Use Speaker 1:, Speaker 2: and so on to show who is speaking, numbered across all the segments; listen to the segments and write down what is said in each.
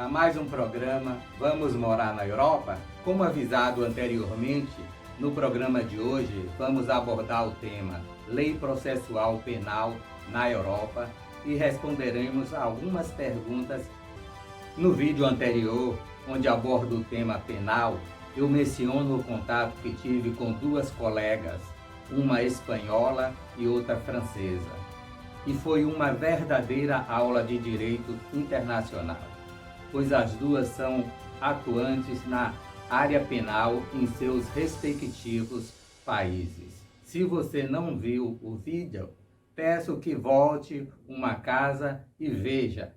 Speaker 1: a mais um programa Vamos Morar na Europa? Como avisado anteriormente, no programa de hoje vamos abordar o tema Lei Processual Penal na Europa e responderemos algumas perguntas. No vídeo anterior, onde abordo o tema penal, eu menciono o contato que tive com duas colegas, uma espanhola e outra francesa, e foi uma verdadeira aula de direito internacional, pois as duas são atuantes na área penal em seus respectivos países. Se você não viu o vídeo, peço que volte uma casa e veja.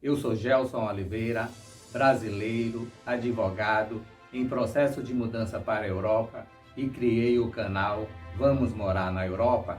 Speaker 1: Eu sou Gelson Oliveira, brasileiro, advogado, em processo de mudança para a Europa e criei o canal Vamos Morar na Europa?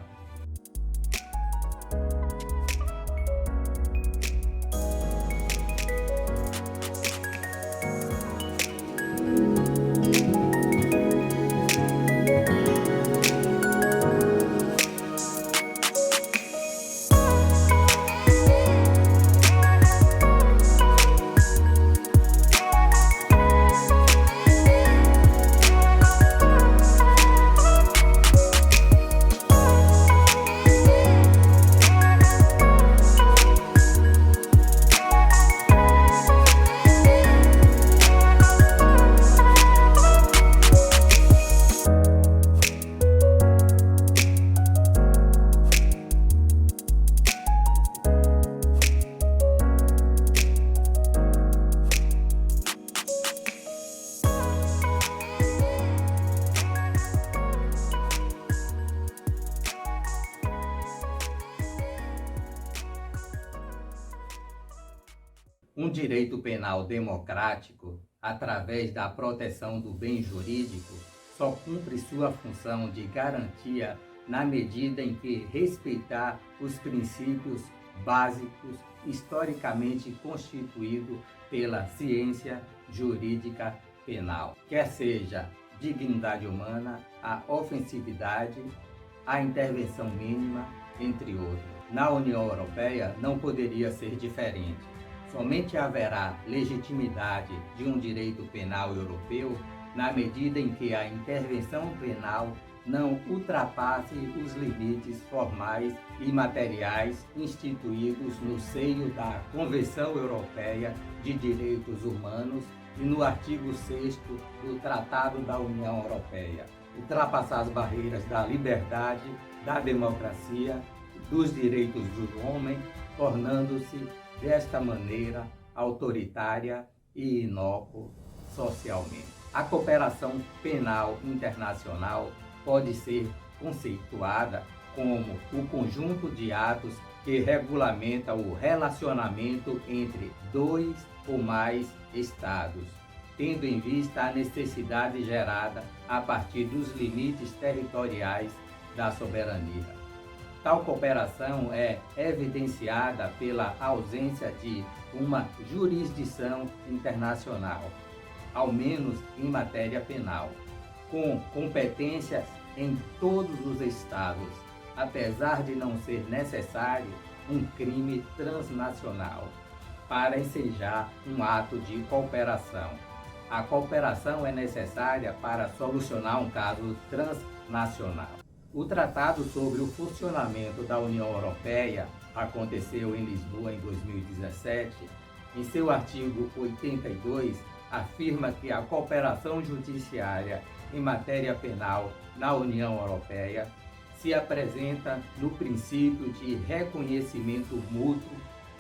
Speaker 1: Um direito penal democrático, através da proteção do bem jurídico, só cumpre sua função de garantia na medida em que respeitar os princípios básicos historicamente constituídos pela ciência jurídica penal, quer seja dignidade humana, a ofensividade, a intervenção mínima, entre outros. Na União Europeia não poderia ser diferente. Somente haverá legitimidade de um direito penal europeu na medida em que a intervenção penal não ultrapasse os limites formais e materiais instituídos no seio da Convenção Europeia de Direitos Humanos e no artigo 6º do Tratado da União Europeia. Ultrapassar as barreiras da liberdade, da democracia, dos direitos do homem, tornando-se desta maneira autoritária e inócua socialmente. A cooperação penal internacional pode ser conceituada como o conjunto de atos que regulamenta o relacionamento entre dois ou mais estados, tendo em vista a necessidade gerada a partir dos limites territoriais da soberania. Tal cooperação é evidenciada pela ausência de uma jurisdição internacional, ao menos em matéria penal, com competências em todos os estados, apesar de não ser necessário um crime transnacional para ensejar um ato de cooperação. A cooperação é necessária para solucionar um caso transnacional. O Tratado sobre o Funcionamento da União Europeia aconteceu em Lisboa em 2017. Em seu artigo 82, afirma que a cooperação judiciária em matéria penal na União Europeia se apresenta no princípio de reconhecimento mútuo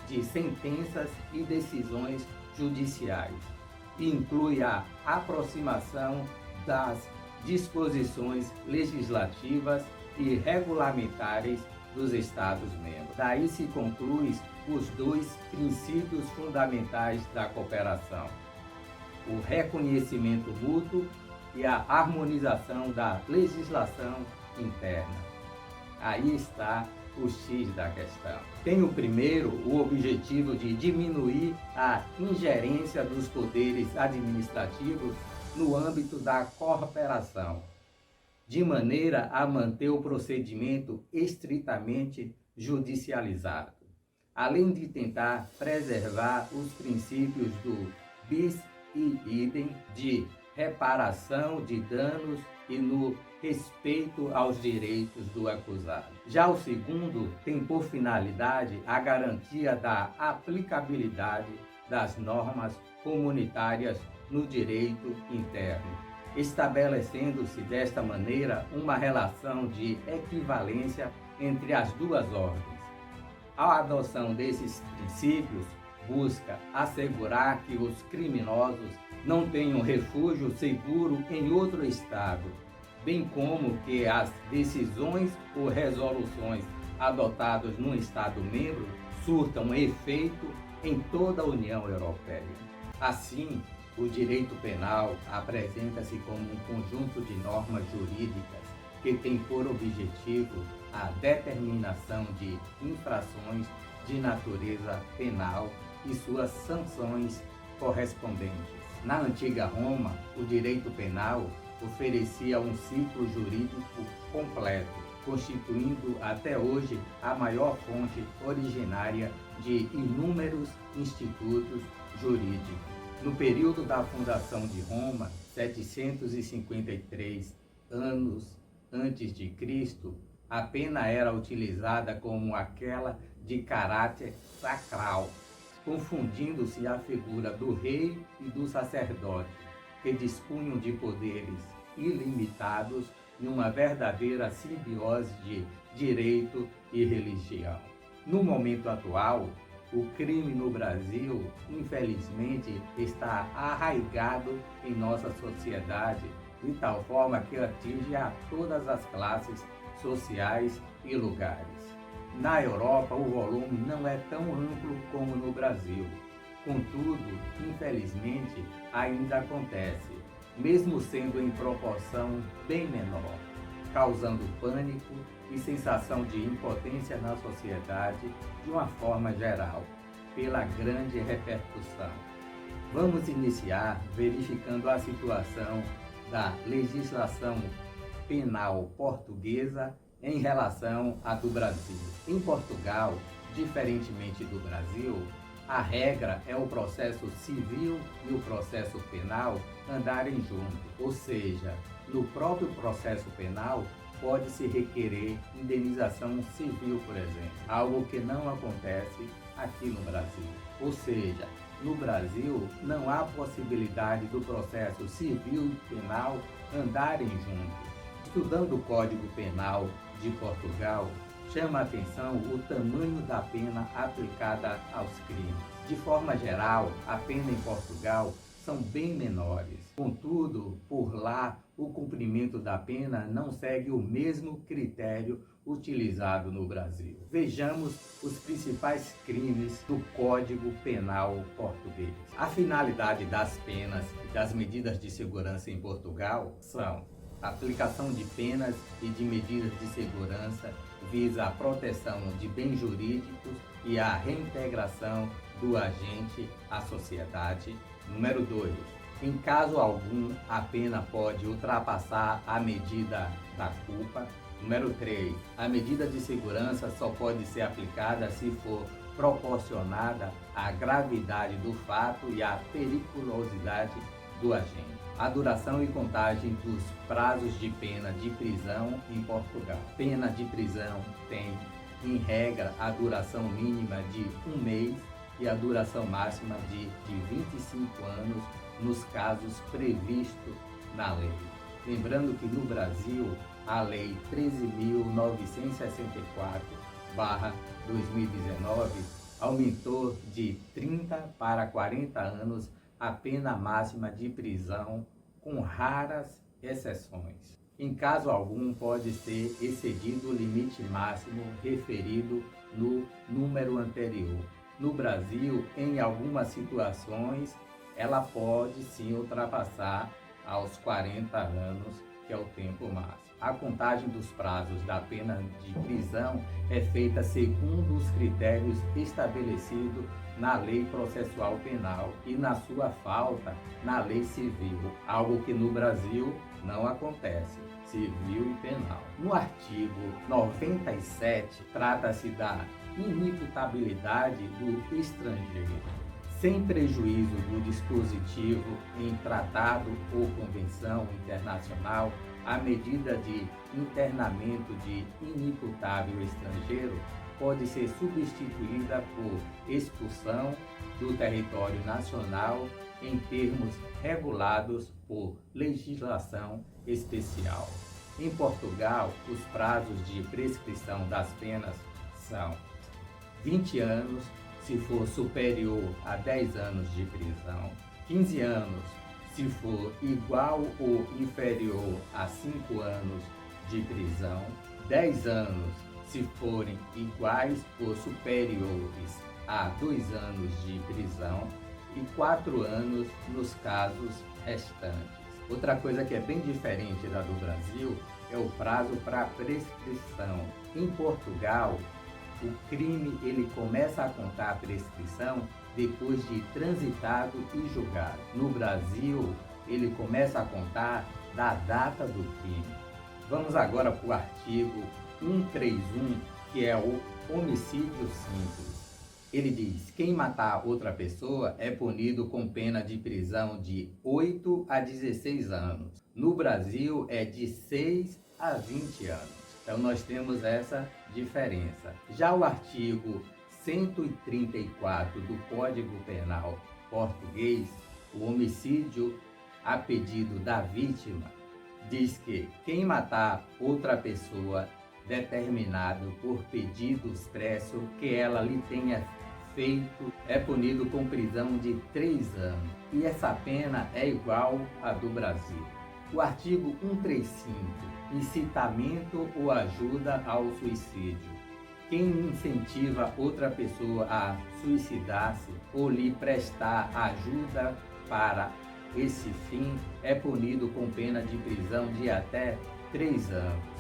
Speaker 1: de sentenças e decisões judiciais e inclui a aproximação das disposições legislativas e regulamentares dos Estados-membros. Daí se conclui os dois princípios fundamentais da cooperação: o reconhecimento mútuo e a harmonização da legislação interna. Aí está o X da questão. Tem o primeiro o objetivo de diminuir a ingerência dos poderes administrativos no âmbito da cooperação, de maneira a manter o procedimento estritamente judicializado. além de tentar preservar os princípios do bis e idem, de reparação de danos e no respeito aos direitos do acusado. Já o segundo tem por finalidade a garantia da aplicabilidade das normas comunitárias no direito interno, estabelecendo-se desta maneira uma relação de equivalência entre as duas ordens. A adoção desses princípios busca assegurar que os criminosos não tenham refúgio seguro em outro estado, bem como que as decisões ou resoluções adotadas num estado-membro surtam efeito em toda a União Europeia. Assim, o direito penal apresenta-se como um conjunto de normas jurídicas que tem por objetivo a determinação de infrações de natureza penal e suas sanções correspondentes. Na antiga Roma, o direito penal oferecia um ciclo jurídico completo, constituindo até hoje a maior fonte originária de inúmeros institutos jurídicos. No período da fundação de Roma, 753 anos antes de Cristo, a pena era utilizada como aquela de caráter sacral, confundindo-se a figura do rei e do sacerdote, que dispunham de poderes ilimitados em uma verdadeira simbiose de direito e religião. No momento atual, o crime no Brasil, infelizmente, está arraigado em nossa sociedade, de tal forma que atinge a todas as classes sociais e lugares. Na Europa, o volume não é tão amplo como no Brasil. Contudo, infelizmente, ainda acontece, mesmo sendo em proporção bem menor, causando pânico e sensação de impotência na sociedade de uma forma geral, pela grande repercussão. Vamos iniciar verificando a situação da legislação penal portuguesa em relação à do Brasil. Em Portugal, diferentemente do Brasil, a regra é o processo civil e o processo penal andarem juntos, ou seja, no próprio processo penal pode-se requerer indenização civil, por exemplo, algo que não acontece aqui no Brasil. Ou seja, no Brasil não há possibilidade do processo civil e penal andarem juntos. Estudando o Código Penal de Portugal, chama a atenção o tamanho da pena aplicada aos crimes. De forma geral, a pena em Portugal são bem menores. Contudo, por lá, o cumprimento da pena não segue o mesmo critério utilizado no Brasil. Vejamos os principais crimes do Código Penal português. A finalidade das penas e das medidas de segurança em Portugal são a aplicação de penas e de medidas de segurança visa a proteção de bens jurídicos e a reintegração do agente à sociedade. Número 2. Em caso algum, a pena pode ultrapassar a medida da culpa. Número 3. A medida de segurança só pode ser aplicada se for proporcionada à gravidade do fato e à periculosidade do agente. A duração e contagem dos prazos de pena de prisão em Portugal. Pena de prisão tem, em regra, a duração mínima de 1 mês e a duração máxima de 25 anos nos casos previstos na lei. Lembrando que no Brasil, a Lei 13.964/2019 aumentou de 30 para 40 anos a pena máxima de prisão, com raras exceções. Em caso algum, pode ser excedido o limite máximo referido no número anterior. No Brasil, em algumas situações, ela pode sim ultrapassar aos 40 anos, que é o tempo máximo. A contagem dos prazos da pena de prisão é feita segundo os critérios estabelecidos na Lei Processual Penal e, na sua falta, na Lei Civil, algo que no Brasil não acontece, civil e penal. No artigo 97, trata-se da inimputabilidade do estrangeiro, sem prejuízo do dispositivo em tratado ou convenção internacional. A medida de internamento de inimputável estrangeiro pode ser substituída por expulsão do território nacional em termos regulados por legislação especial. Em Portugal, os prazos de prescrição das penas são 20 anos, se for superior a 10 anos de prisão, 15 anos, se for igual ou inferior a 5 anos de prisão, 10 anos, se forem iguais ou superiores a 2 anos de prisão e 4 anos nos casos restantes. Outra coisa que é bem diferente da do Brasil é o prazo para prescrição. Em Portugal, o crime ele começa a contar a prescrição depois de transitado e julgado. No Brasil, ele começa a contar da data do crime. Vamos agora para o artigo 131, que é o homicídio simples. Ele diz: quem matar outra pessoa é punido com pena de prisão de 8 a 16 anos. No Brasil é de 6 a 20 anos. Então nós temos essa diferença. Já o artigo 134 do Código Penal português, o homicídio a pedido da vítima, diz que quem matar outra pessoa determinado por pedido expresso que ela lhe tenha feito é punido com prisão de 3 anos. E essa pena é igual à do Brasil. O artigo 135, incitamento ou ajuda ao suicídio. Quem incentiva outra pessoa a suicidar-se ou lhe prestar ajuda para esse fim é punido com pena de prisão de até 3 anos.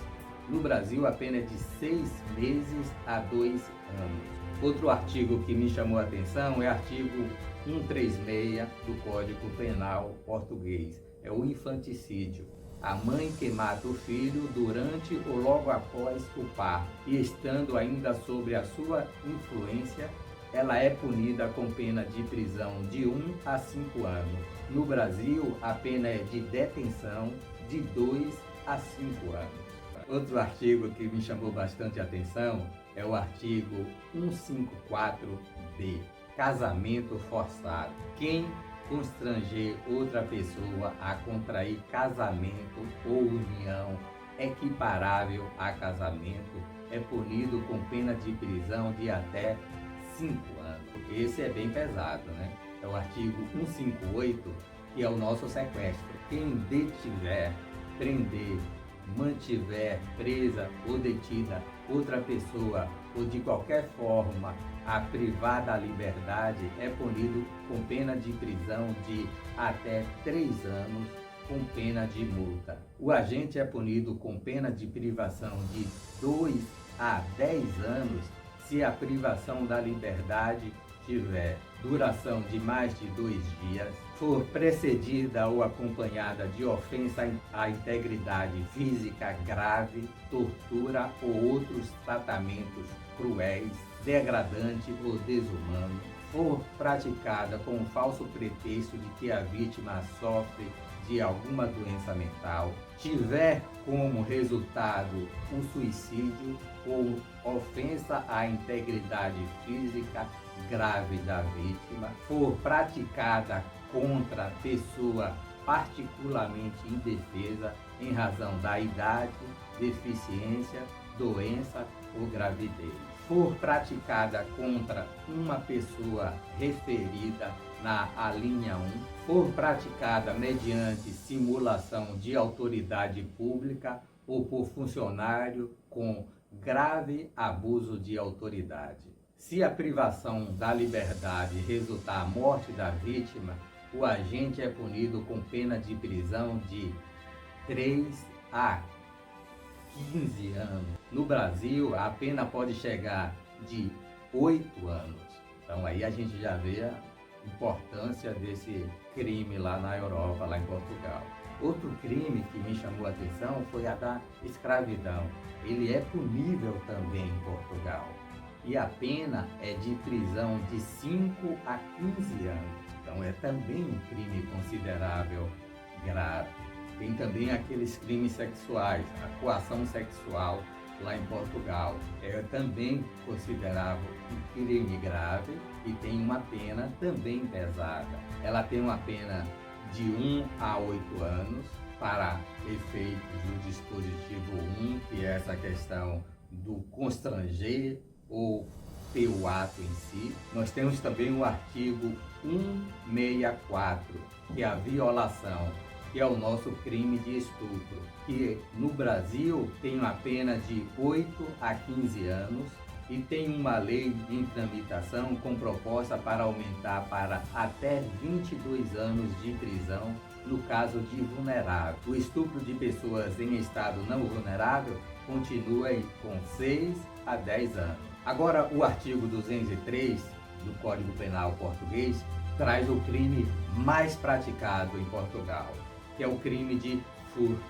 Speaker 1: No Brasil, a pena é de 6 meses a 2 anos. Outro artigo que me chamou a atenção é o artigo 136 do Código Penal português. É o infanticídio. A mãe que mata o filho durante ou logo após o parto e estando ainda sob a sua influência, ela é punida com pena de prisão de 1 a 5 anos. No Brasil, a pena é de detenção de 2 a 5 anos. Outro artigo que me chamou bastante a atenção é o artigo 154-B, casamento forçado. Quem constranger outra pessoa a contrair casamento ou união equiparável a casamento é punido com pena de prisão de até 5 anos. Esse é bem pesado, né? É o artigo 158, que é o nosso sequestro. Quem detiver, prender, mantiver presa ou detida outra pessoa ou de qualquer forma a privar da liberdade é punido com pena de prisão de até 3 anos com pena de multa. O agente é punido com pena de privação de 2 a 10 anos se a privação da liberdade tiver duração de mais de 2 dias, for precedida ou acompanhada de ofensa à integridade física grave, tortura ou outros tratamentos cruéis, degradante ou desumano, for praticada com o falso pretexto de que a vítima sofre de alguma doença mental, tiver como resultado o suicídio ou ofensa à integridade física grave da vítima, for praticada contra pessoa particularmente indefesa em razão da idade, deficiência, doença ou gravidez, for praticada contra uma pessoa referida na alínea 1, for praticada mediante simulação de autoridade pública ou por funcionário com grave abuso de autoridade. Se a privação da liberdade resultar a morte da vítima, o agente é punido com pena de prisão de 3 a 15 anos. No Brasil, a pena pode chegar de 8 anos. Então aí a gente já vê a importância desse crime lá na Europa, lá em Portugal. Outro crime que me chamou a atenção foi a da escravidão. Ele é punível também em Portugal. e a pena é de prisão de 5 a 15 anos. Então é também um crime considerável grave. Tem também aqueles crimes sexuais, a coação sexual lá em Portugal. É também considerável um crime grave e tem uma pena também pesada. Ela tem uma pena de 1 a 8 anos para efeitos do dispositivo 1, que é essa questão do constranger ou ter o ato em si. Nós temos também o artigo 164, que é a violação, que é o nosso crime de estupro, que no Brasil tem uma pena de 8 a 15 anos e tem uma lei em tramitação com proposta para aumentar para até 22 anos de prisão no caso de vulnerável. O estupro de pessoas em estado não vulnerável continua com 6 a 10 anos. Agora, o artigo 203 do Código Penal português traz o crime mais praticado em Portugal, que é o crime de furto.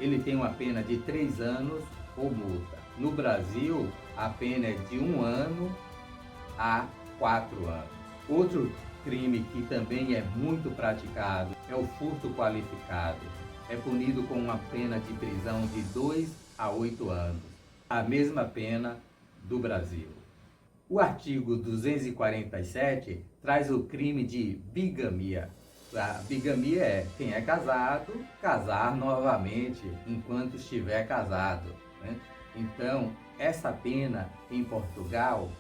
Speaker 1: Ele tem uma pena de 3 anos ou multa. No Brasil, a pena é de 1 ano a 4 anos. Outro crime que também é muito praticado é o furto qualificado. É punido com uma pena de prisão de 2 a 8 anos. A mesma pena do Brasil. O artigo 247 traz o crime de bigamia. A bigamia é quem é casado, casar novamente enquanto estiver casado, né? Então, essa pena em Portugal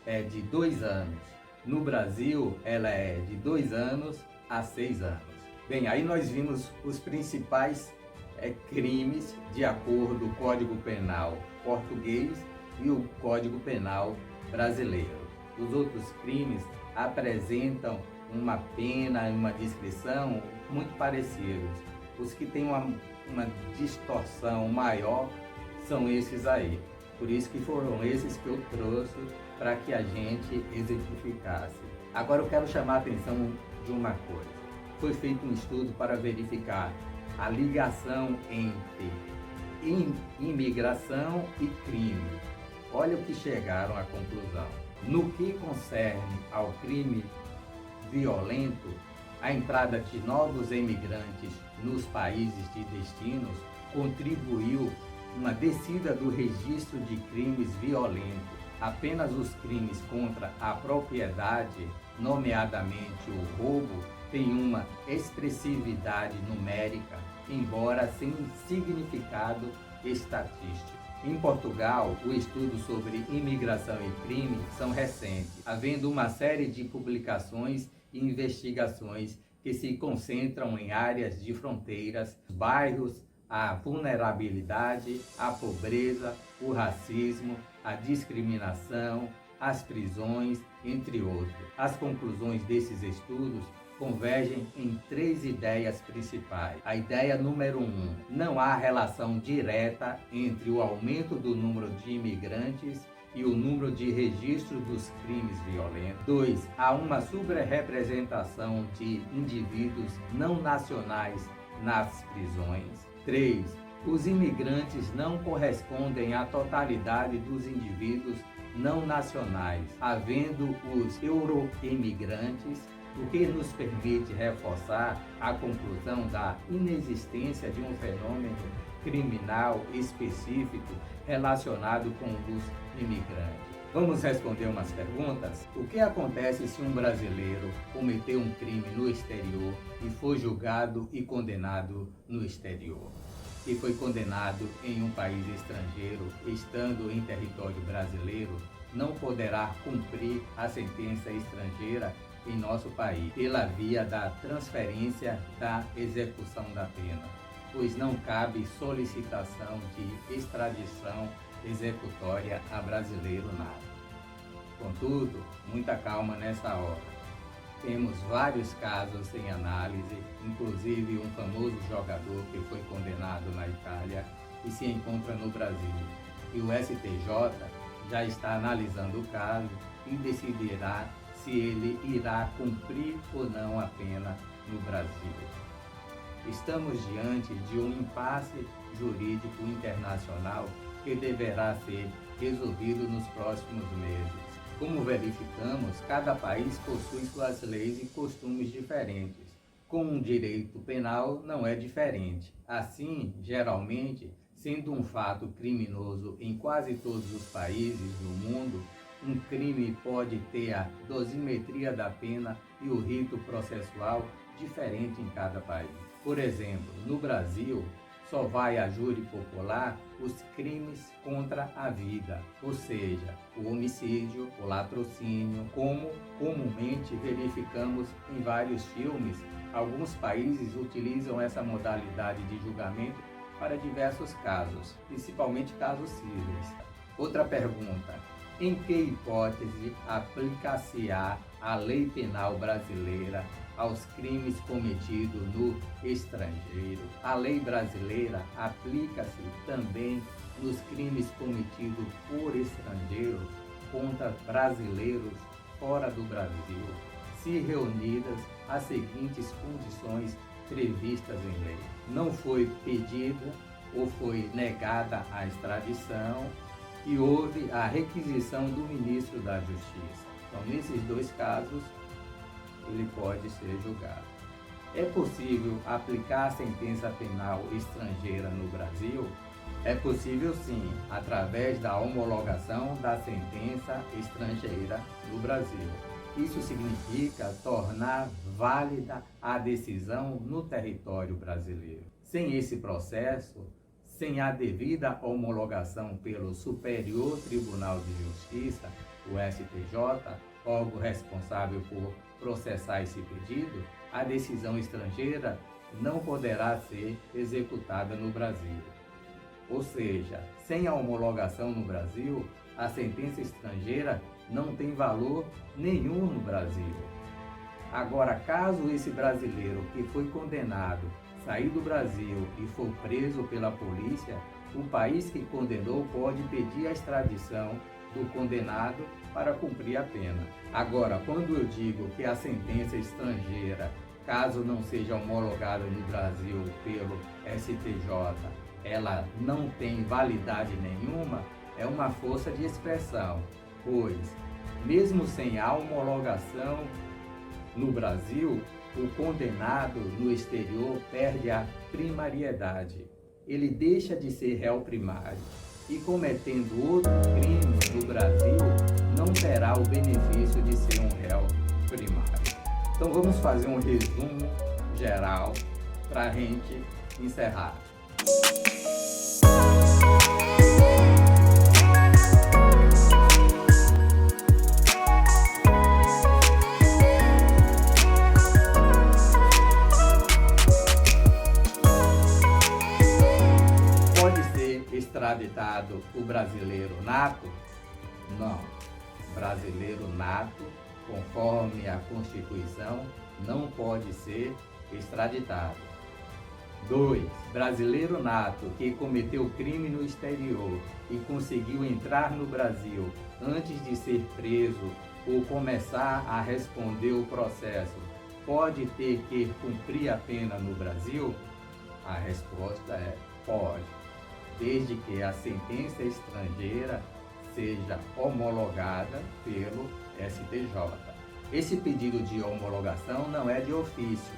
Speaker 1: é de 2 anos. No Brasil, ela é de 2 anos a 6 anos. Bem, aí nós vimos os principais crimes de acordo com o Código Penal português e o Código Penal brasileiro. Os outros crimes apresentam uma pena e uma descrição muito parecidos. Os que têm uma distorção maior são esses aí. Por isso que foram esses que eu trouxe para que a gente exemplificasse. Agora eu quero chamar a atenção de uma coisa. Foi feito um estudo para verificar a ligação entre imigração e crime. Olha o que chegaram à conclusão. No que concerne ao crime violento, a entrada de novos imigrantes nos países de destinos contribuiu uma descida do registro de crimes violentos. Apenas os crimes contra a propriedade, nomeadamente o roubo, têm uma expressividade numérica, embora sem significado estatístico. Em Portugal, o estudo sobre imigração e crime são recentes, havendo uma série de publicações e investigações que se concentram em áreas de fronteiras, bairros, a vulnerabilidade, a pobreza, o racismo, a discriminação, as prisões, entre outros. As conclusões desses estudos convergem em 3 ideias principais. A ideia número 1, não há relação direta entre o aumento do número de imigrantes e o número de registros dos crimes violentos. 2, há uma subrepresentação de indivíduos não nacionais nas prisões. 3, os imigrantes não correspondem à totalidade dos indivíduos não nacionais, havendo os euroimigrantes, o que nos permite reforçar a conclusão da inexistência de um fenômeno criminal específico relacionado com os imigrantes. Vamos responder umas perguntas? O que acontece se um brasileiro cometeu um crime no exterior e foi julgado e condenado no exterior? E foi condenado em um país estrangeiro, estando em território brasileiro, não poderá cumprir a sentença estrangeira em nosso país, pela via da transferência da execução da pena, pois não cabe solicitação de extradição executória a brasileiro nada. Contudo, muita calma nessa hora. Temos vários casos em análise, inclusive um famoso jogador que foi condenado na Itália e se encontra no Brasil. E o STJ já está analisando o caso e decidirá se ele irá cumprir ou não a pena no Brasil. Estamos diante de um impasse jurídico internacional que deverá ser resolvido nos próximos meses. Como verificamos, cada país possui suas leis e costumes diferentes. Com o direito penal não é diferente. Assim, geralmente, sendo um fato criminoso em quase todos os países do mundo, um crime pode ter a dosimetria da pena e o rito processual diferente em cada país. Por exemplo, no Brasil, só vai a júri popular os crimes contra a vida, ou seja, o homicídio, o latrocínio, como comumente verificamos em vários filmes. Alguns países utilizam essa modalidade de julgamento para diversos casos, principalmente casos cíveis. Outra pergunta: em que hipótese aplicar-se-á a lei penal brasileira aos crimes cometidos no estrangeiro? A lei brasileira aplica-se também nos crimes cometidos por estrangeiros contra brasileiros fora do Brasil, se reunidas as seguintes condições previstas em lei: não foi pedida ou foi negada a extradição e houve a requisição do ministro da Justiça. Então, nesses dois casos, ele pode ser julgado. É possível aplicar a sentença penal estrangeira no Brasil? É possível sim, através da homologação da sentença estrangeira no Brasil. Isso significa tornar válida a decisão no território brasileiro. Sem esse processo, sem a devida homologação pelo Superior Tribunal de Justiça, o STJ, órgão responsável por processar esse pedido, a decisão estrangeira não poderá ser executada no Brasil. Ou seja, sem a homologação no Brasil, a sentença estrangeira não tem valor nenhum no Brasil. Agora, caso esse brasileiro que foi condenado sair do Brasil e for preso pela polícia, o país que condenou pode pedir a extradição do condenado para cumprir a pena. Agora, quando eu digo que a sentença estrangeira, caso não seja homologada no Brasil pelo STJ, ela não tem validade nenhuma, é uma força de expressão, pois, mesmo sem a homologação no Brasil, o condenado no exterior perde a primariedade. Ele deixa de ser réu primário e, cometendo outro crime no Brasil, não terá o benefício de ser um réu primário. Então vamos fazer um resumo geral para a gente encerrar. Extraditado o brasileiro nato? Não. Brasileiro nato, conforme a Constituição, não pode ser extraditado. 2. Brasileiro nato que cometeu crime no exterior e conseguiu entrar no Brasil antes de ser preso ou começar a responder o processo, pode ter que cumprir a pena no Brasil? A resposta é pode, desde que a sentença estrangeira seja homologada pelo STJ. Esse pedido de homologação não é de ofício.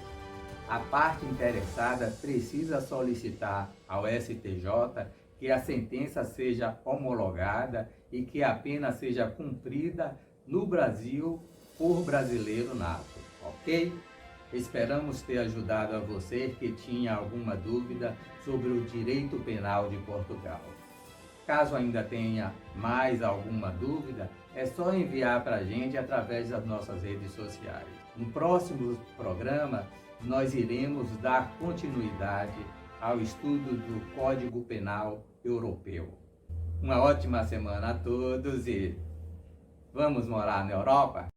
Speaker 1: A parte interessada precisa solicitar ao STJ que a sentença seja homologada e que a pena seja cumprida no Brasil por brasileiro nato, ok? Esperamos ter ajudado a você que tinha alguma dúvida sobre o direito penal de Portugal. Caso ainda tenha mais alguma dúvida, é só enviar para a gente através das nossas redes sociais. No próximo programa, nós iremos dar continuidade ao estudo do Código Penal Europeu. Uma ótima semana a todos e vamos morar na Europa?